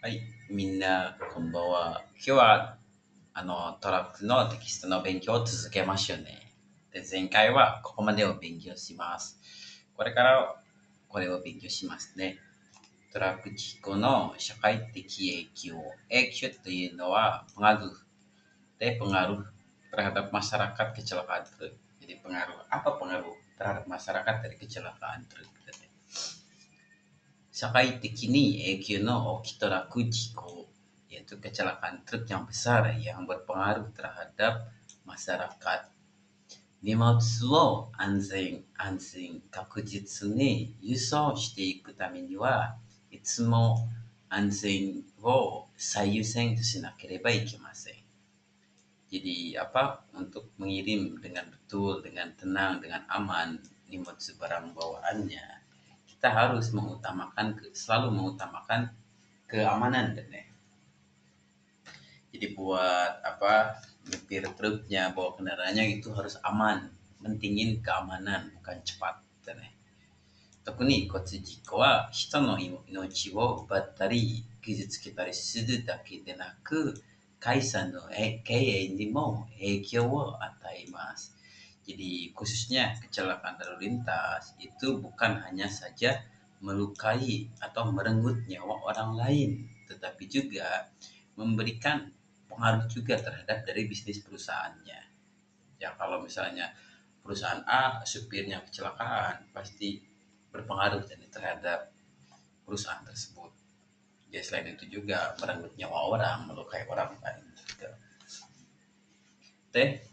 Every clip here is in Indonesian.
はい、みんなこんばんは。今日はトラックのテキストの勉強を続けましょうね。で、前回はここまでを勉強します。これからこれを勉強しますね。トラック事故の社会的影響。影響というのはpengaruh terhadap masyarakat kecelakaan truk. Jadi pengaruh terhadap masyarakat dari kecelakaan truk. 社会的に影響の起きた落事故, yaitu kecelakaan truk yang besar yang berpengaruh terhadap masyarakat. 荷物を安全確実に輸送していくためにはいつも安全を最優先としなければいけません。Jadi untuk mengirim dengan betul, dengan tenang, dengan aman nimot barang bawaannya, kita harus selalu mengutamakan keamanan dan jadi buat nyupir truknya, bawa kendaraannya itu harus aman, mentingin keamanan bukan cepat dan 特に交通事故は人の命を奪ったり傷つけたりするだけでなく、会社の経営にも影響を与えます。Jadi khususnya kecelakaan lalu lintas itu bukan hanya saja melukai atau merenggut nyawa orang lain, tetapi juga memberikan pengaruh juga terhadap dari bisnis perusahaannya. Ya kalau misalnya perusahaan A supirnya kecelakaan, pasti berpengaruh terhadap perusahaan tersebut. Ya selain itu juga merenggut nyawa orang, melukai orang lain juga. で、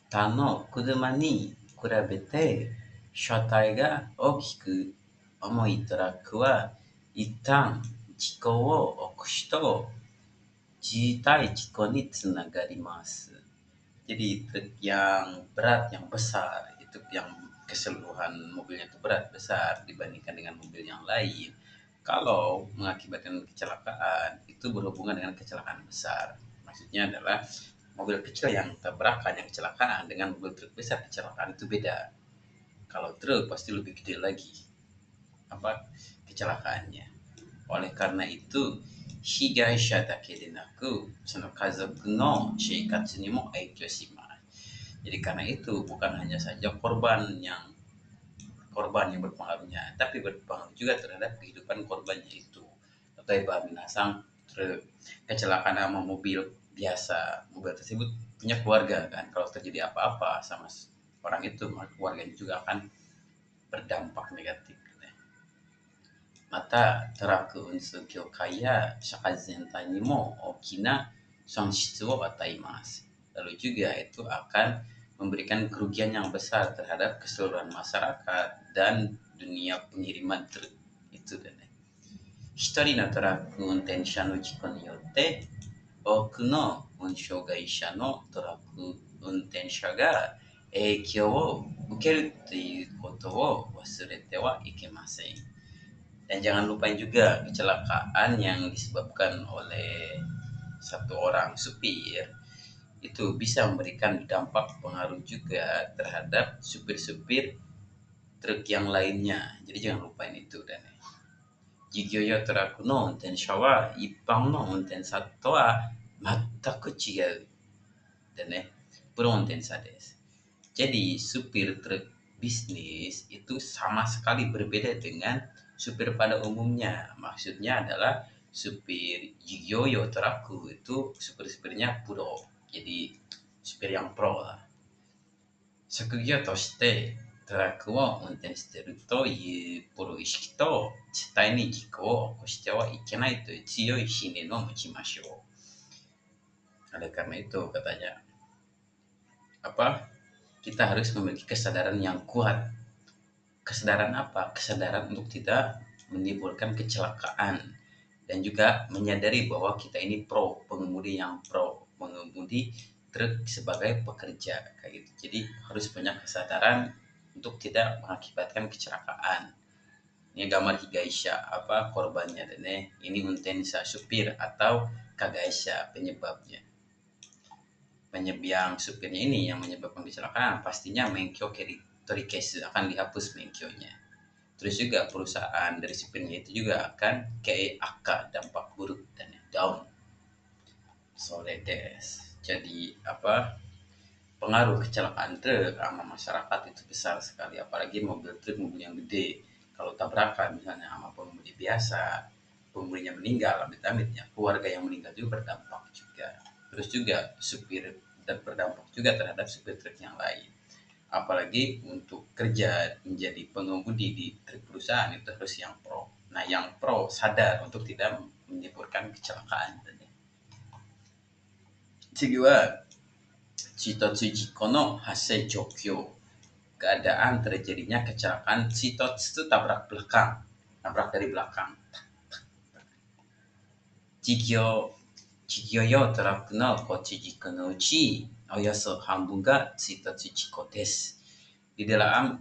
他の車に比べて車体が大きく重いトラックは一旦事故を起こすと自体事故につながります。Jadi truk yang berat, yang besar, itu yang keseluruhan mobilnya itu berat, besar dibandingkan dengan mobil yang lain. Kalau mengakibatkan kecelakaan, itu berhubungan dengan kecelakaan besar. Maksudnya adalah mobil kecil yang tabrakan, yang kecelakaan, dengan mobil truk besar kecelakaan itu beda. Kalau truk pasti lebih gede lagi kecelakaannya. Oleh karena itu, 被害者だけでなく、その家族の生活にも影響します。Jadi karena itu bukan hanya saja korban yang berpengaruhnya, tapi berpengaruh juga terhadap kehidupan korbannya itu.例えばminasang kecelakaan sama mobil biasa, mobil tersebut punya keluarga kan, kalau terjadi apa-apa sama orang itu, maka keluarganya juga akan berdampak negatif. また、トラック運送業界や社会全体にも大きな損失を与えます。Lalu juga itu akan memberikan kerugian yang besar terhadap keseluruhan masyarakat dan dunia pengiriman truk itu dan 一人のトラック運転者の事故によって多くの運送会社のトラック運転者が影響を受けるということを忘れてはいけません。Dan jangan lupain juga kecelakaan yang disebabkan oleh satu orang supir itu bisa memberikan dampak pengaruh juga terhadap supir-supir truk yang lainnya. Jadi jangan lupain itu dan 事業用トラックの運転者は一般の運転者とは全く違うでね、プロ運転者です。Jadi supir truk bisnis itu sama sekali berbeda dengan supir pada umumnya. Maksudnya adalah supir Jigoyo Toraku itu supir-supirnya pro. Jadi supir yang pro lah. 職業としてトラックを運転しているというプロ意識と絶対に事故を起こしてはいけないという強い信念を持ちましょう。Oleh karena itu katanya kita harus memiliki kesadaran yang kuat. Kesadaran apa? Kesadaran untuk tidak menimbulkan kecelakaan dan juga menyadari bahwa kita ini pengemudi yang pengemudi truk sebagai pekerja kayak gitu. Jadi harus banyak kesadaran untuk tidak mengakibatkan kecelakaan. Ini gambar higaisha korbannya dan ini untensa supir atau kagaisha penyebabnya. Yang supirnya ini yang menyebabkan kecelakaan pastinya menkyo torikesu akan dihapus menkyonya. Terus juga perusahaan dari supirnya itu juga akan KAK, dampak buruk dan down. Soledes. Jadi pengaruh kecelakaan truk sama masyarakat itu besar sekali, apalagi mobil truk, mobil yang gede. Kalau tabrakan misalnya sama pengemudi biasa, pengemudinya meninggal, amit-amitnya keluarga yang meninggal juga berdampak juga. Terus juga supir, dan berdampak juga terhadap supir truk yang lain. Apalagi untuk kerja menjadi pengemudi di truk perusahaan itu harus yang pro. Nah, yang pro sadar untuk tidak menimbulkan kecelakaan.次はChitotsuji kono Hasei Jokyo. Keadaan terjadinya kecelakaan. Chitotsu itu tabrak belakang. Tabrak dari belakang. Jikyo yo toraku no kochi jiku no uchi oyoso hanbun ga chitotsu jiko desu. Di dalam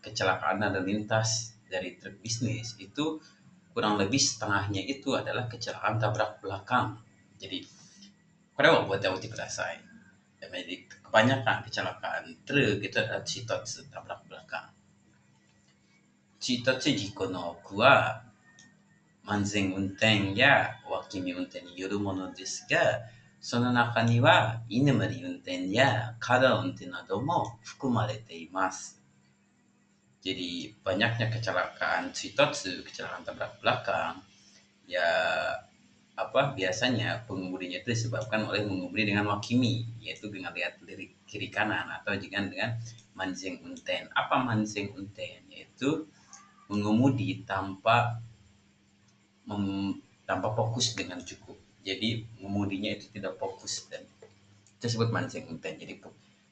kecelakaan lalu lintas dari truk bisnis itu kurang lebih setengahnya itu adalah kecelakaan tabrak belakang. Jadi, kore wa obote kudasai. Jadi kebanyakan kecelakaan truk itu adalah chitotsu, tabrak belakang. Chitotsu jiko no oku wa manzen unten ya wakimi unten ni yoru mono desu ga, sono naka ni wa inumari unten ya kada unten nado mo fukumarete imasu. Jadi banyaknya kecelakaan chitotsu, kecelakaan tabrak belakang, ya biasanya pengemudinya itu disebabkan oleh mengemudi dengan wakimi, yaitu dengan lihat dari kiri kanan, atau dengan manzeng unten. Apa manzeng unten? Yaitu mengemudi tanpa fokus dengan cukup. Jadi mengemudinya itu tidak fokus, dan itu disebut manzeng unten. Jadi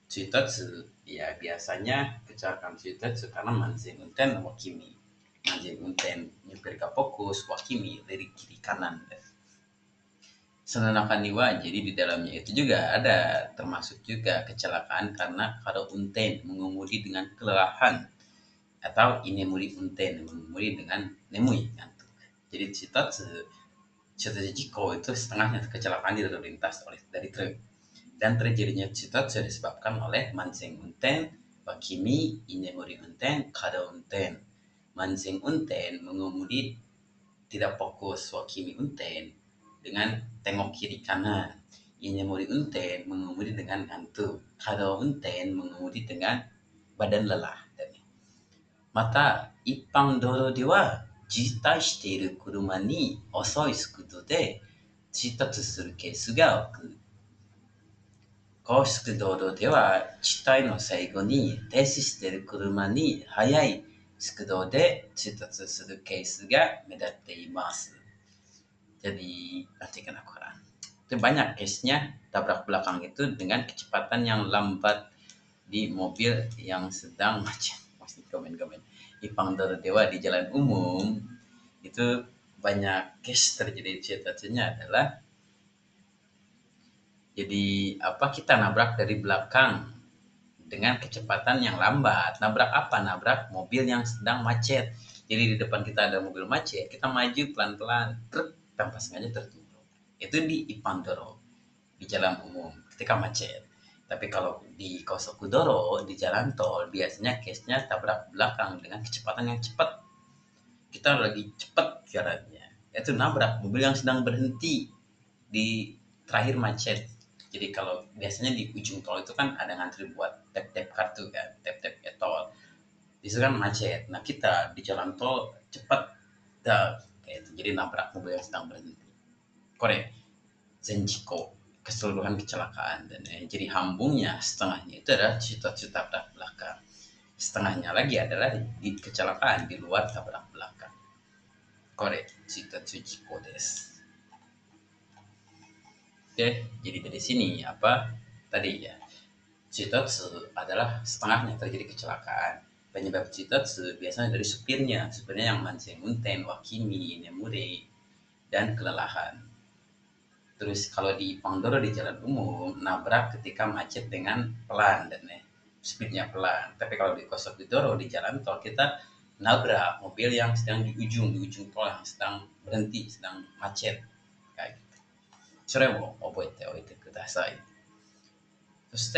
chitotsu ya biasanya kecelakaan chitotsu karena manzeng unten wakimi. Manzeng unten nyupir gak fokus, wakimi dari kiri kanan. Senanakan niwa, jadi di dalamnya itu juga ada termasuk juga kecelakaan karena kalau unten mengemudi dengan kelelahan, atau inemuri unten mengemudi dengan nemui ngantuk. Jadi chitotsu jiko itu setengahnya kecelakaan di lalu lintas dari truk, dan terjadinya chitotsu disebabkan oleh manzeng unten, wakimi, inemuri unten, kada unten. Manzeng unten mengemudi tidak fokus, wakimi unten dengan tengok kiri kanan, inemuri unten mengemudi dengan ngantuk, kada unten mengemudi dengan badan lelah. Mata ippang doro de wa jitai shite iru kuruma ni osoi sukudo de chitotsu suru kesu ga oku. Koushuku doro de wa jitai no saigo ni teishu shite iru kuruma ni hayai sukudo de chitotsu suru kesu ga medatte imasu. Jadi artikan Al-Quran. Itu banyak case-nya tabrak belakang itu dengan kecepatan yang lambat di mobil yang sedang macet. Masih komen-komen. Ipang Doro Dewa di jalan umum itu banyak case terjadi. Ceritanya adalah jadi kita nabrak dari belakang dengan kecepatan yang lambat. Nabrak apa? Nabrak mobil yang sedang macet. Jadi di depan kita ada mobil macet, kita maju pelan-pelan, truk tanpa sengaja tertutup. Itu di Ipandoro, di jalan umum ketika macet. Tapi kalau di Kosokudoro, di jalan tol, biasanya case-nya tabrak belakang dengan kecepatan yang cepat. Kita lagi cepat jalannya, itu nabrak mobil yang sedang berhenti di terakhir macet. Jadi kalau biasanya di ujung tol itu kan ada ngantri buat tap-tap kartu kan, tap-tap tol. Di situ kan macet. Nah, kita di jalan tol cepat, kayak itu. Jadi nabrak mobil yang sedang berhenti. Kore Zenjiko, keseluruhan kecelakaan. Dan jadi hambungnya setengahnya itu adalah chitotsu tabrak belakang. Setengahnya lagi adalah di kecelakaan di luar tabrak belakang. Kore chitotsu jiko desu. Oke, jadi dari sini tadi ya, chitotsu adalah setengahnya terjadi kecelakaan. Penyebab chitotsu biasanya dari supirnya yang manzeng unten, wakimi, nemure, dan kelelahan. Terus kalau di Pandoro di jalan umum, nabrak ketika macet dengan pelan dan speednya pelan. Tapi kalau di Kosokudoro di jalan tol, kita nabrak mobil yang sedang di ujung tol yang sedang berhenti, sedang macet. Kayak gitu. Sore mo oboete oite kudasai. Terus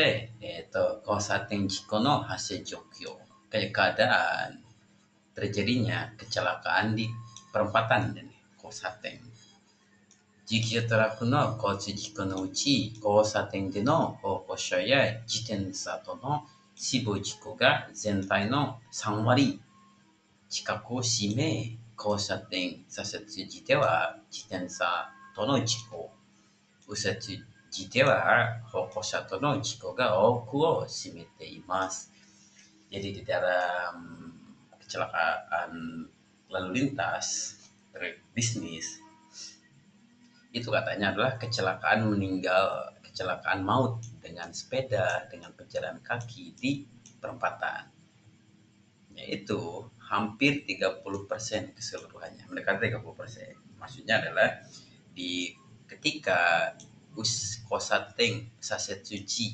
kosaten jiko no hasei jokyo. Kayak keadaan terjadinya kecelakaan di perempatan dan kosaten. Jiki teraku no kotsujiku no uchi, kosaten de no hokosha ya jitensa to no shibou jiku ga zentai no 3割近くを占め、交差点左折時では自転車との事故、右折時では歩行者との事故が多くを占めています。Jadi di dalam kecelakaan lalu lintas bisnis itu katanya adalah kecelakaan maut dengan sepeda, dengan pejalan kaki di perempatan. Yaitu hampir 30% keseluruhannya, mendekati 30%. Maksudnya adalah di ketika kosaten sasetsuji,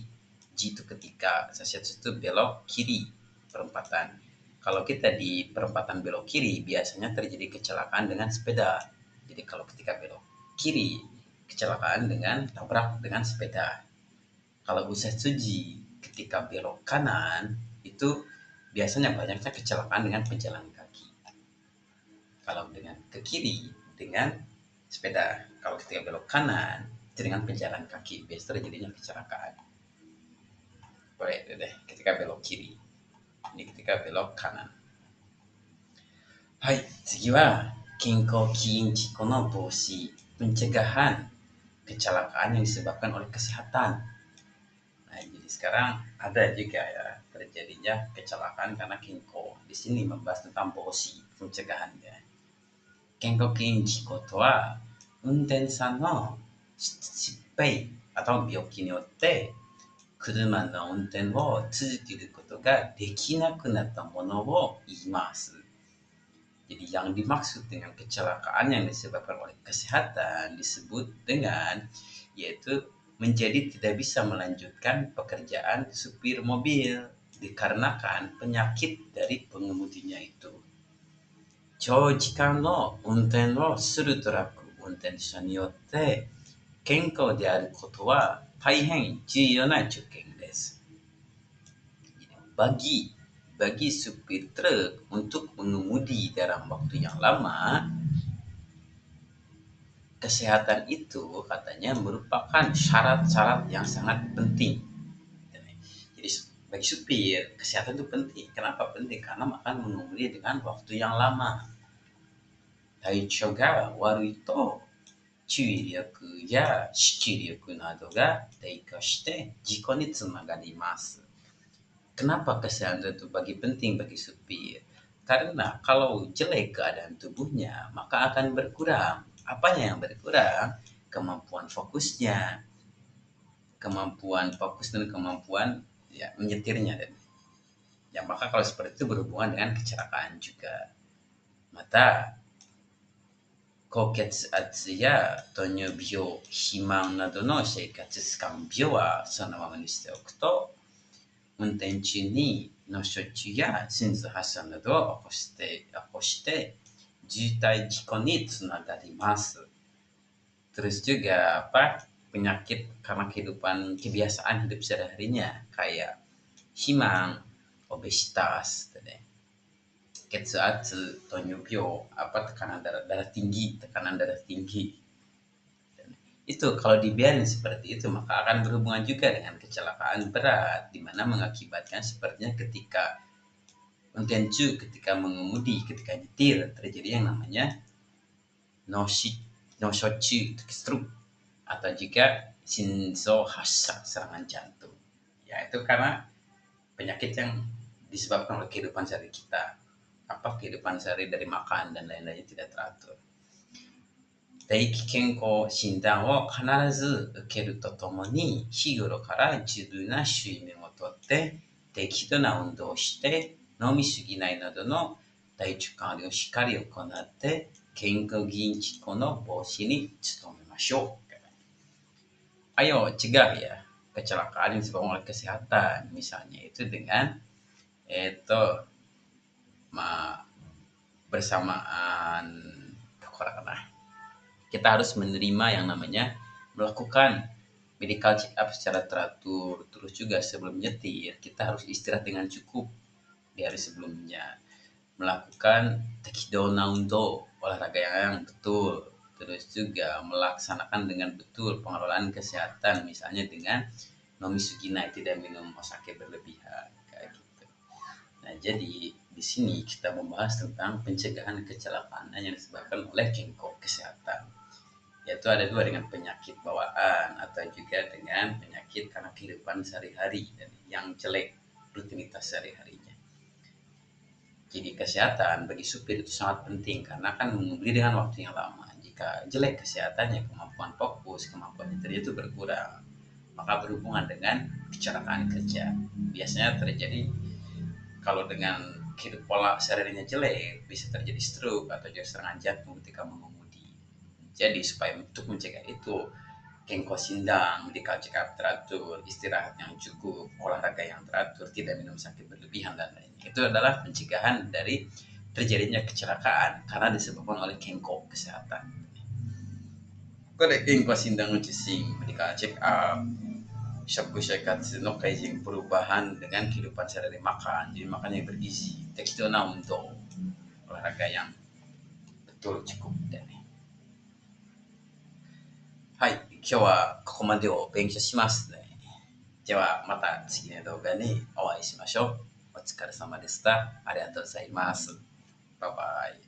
ji itu ketika, sasetsu itu belok kiri perempatan. Kalau kita di perempatan belok kiri biasanya terjadi kecelakaan dengan sepeda. Jadi kalau ketika belok kiri kecelakaan dengan tabrak dengan sepeda. Kalau usetsuji ketika belok kanan itu biasanya banyaknya kecelakaan dengan pejalan kaki. Kalau dengan ke kiri dengan sepeda. Kalau ketika belok kanan itu dengan pejalan kaki. Biasanya terjadinya kecelakaan. Boleh deh ketika belok kiri. Ini ketika belok kanan. Hai, 次は健康起因事故の防止、pencegahan kecelakaan yang disebabkan oleh kesehatan. Nah, jadi sekarang ada juga ya terjadinya kecelakaan karena kinko. Di sini membahas tentang bosi, pencegahannya. Kenko kin jiko to wa untensa no shippai atau byoki ni yotte kuruma no unten wo tsuzukeru koto ga dekinaku natta mono wo iimasu. Jadi yang dimaksud dengan kecelakaan yang disebabkan oleh kesehatan disebut dengan yaitu menjadi tidak bisa melanjutkan pekerjaan supir mobil dikarenakan penyakit dari pengemudinya itu. Choujikan no unten wo suru toraku untensha ni yotte kenkou de aru koto wa taihen juyou na joken desu. Bagi supir truk untuk mengemudi dalam waktu yang lama, kesehatan itu katanya merupakan syarat-syarat yang sangat penting. Jadi bagi supir, kesehatan itu penting. Kenapa penting? Karena akan mengemudi dengan waktu yang lama. Taichou ga warui to chuiryoku ya shichiryoku nado ga deika shite jiko ni tsunagarimasu. Kenapa kesehatan itu penting bagi supir? Karena kalau jelek keadaan tubuhnya, maka akan berkurang. Apanya yang berkurang? Kemampuan fokusnya, kemampuan fokus dan kemampuan ya menyetirnya. Ya, maka kalau seperti itu berhubungan dengan kecelakaan juga. Mata koketsu ya tonyo byo, himan nado no seikatsu tsukan byo wa sonoma ni shite oku to 運転中に脳卒中や心臓発作などを起こして渋滞事故につながります。Terus juga penyakit karena kebiasaan hidup sehari-harinya kayak himang, obesitas, ketsuatsu, tonyobyo, tekanan darah tinggi. Itu kalau dibiarin seperti itu maka akan berhubungan juga dengan kecelakaan berat di mana mengakibatkan sepertinya ketika mengemudi, ketika nyetir terjadi yang namanya noshochu stroke atau juga shinzo hasa serangan jantung. Ya itu karena penyakit yang disebabkan oleh kehidupan sehari kita. Kehidupan sehari dari makan dan lain-lainnya tidak teratur. 定期健康診断を必ず受けるとともに日頃から十分な睡眠をとって適度な運動をして飲みすぎないなどの体調管理をしっかり行って健康議員事故の防止に努めましょう。Ayo cegah ya kecelakaan yang disebabkan oleh kesehatan, misalnya itu dengan bersamaan kita harus menerima yang namanya melakukan medical check up secara teratur. Terus juga sebelum nyetir kita harus istirahat dengan cukup di hari sebelumnya. melakukan tekidona undo, olahraga yang betul, terus juga melaksanakan dengan betul pengelolaan kesehatan, misalnya dengan nomisugina, tidak minum osake berlebihan, kayak gitu. Nah, jadi di sini kita membahas tentang pencegahan kecelakaan yang disebabkan oleh kengko kesehatan. Yaitu ada dua, dengan penyakit bawaan atau juga dengan penyakit karena kehidupan sehari-hari dan yang jelek rutinitas sehari-harinya. Jadi kesehatan bagi supir itu sangat penting karena kan mengemudi dengan waktu yang lama. Jika jelek kesehatannya, kemampuan fokus, kemampuan nyetir itu berkurang, maka berhubungan dengan kecelakaan kerja. Biasanya terjadi kalau dengan hidup pola sehari-harinya jelek, bisa terjadi stroke atau juga serangan jantung ketika mengemudi. Jadi supaya untuk mencegah itu, kengko sindang, medical check up teratur, istirahat yang cukup, olahraga yang teratur, tidak minum sakit berlebihan dan lainnya. Itu adalah pencegahan dari terjadinya kecelakaan karena disebabkan oleh kengko kesehatan. Kode kengko sindang sing medical check up, shakushaikatsu no kaijin, perubahan dengan kehidupan sehari-hari, makan, jadi makan yang bergizi, tekstona untuk olahraga yang betul cukup dan はい、今日はここまでを勉強しますね。ではまた次の動画にお会いしましょう。お疲れ様でした。ありがとうございます。バイバイ。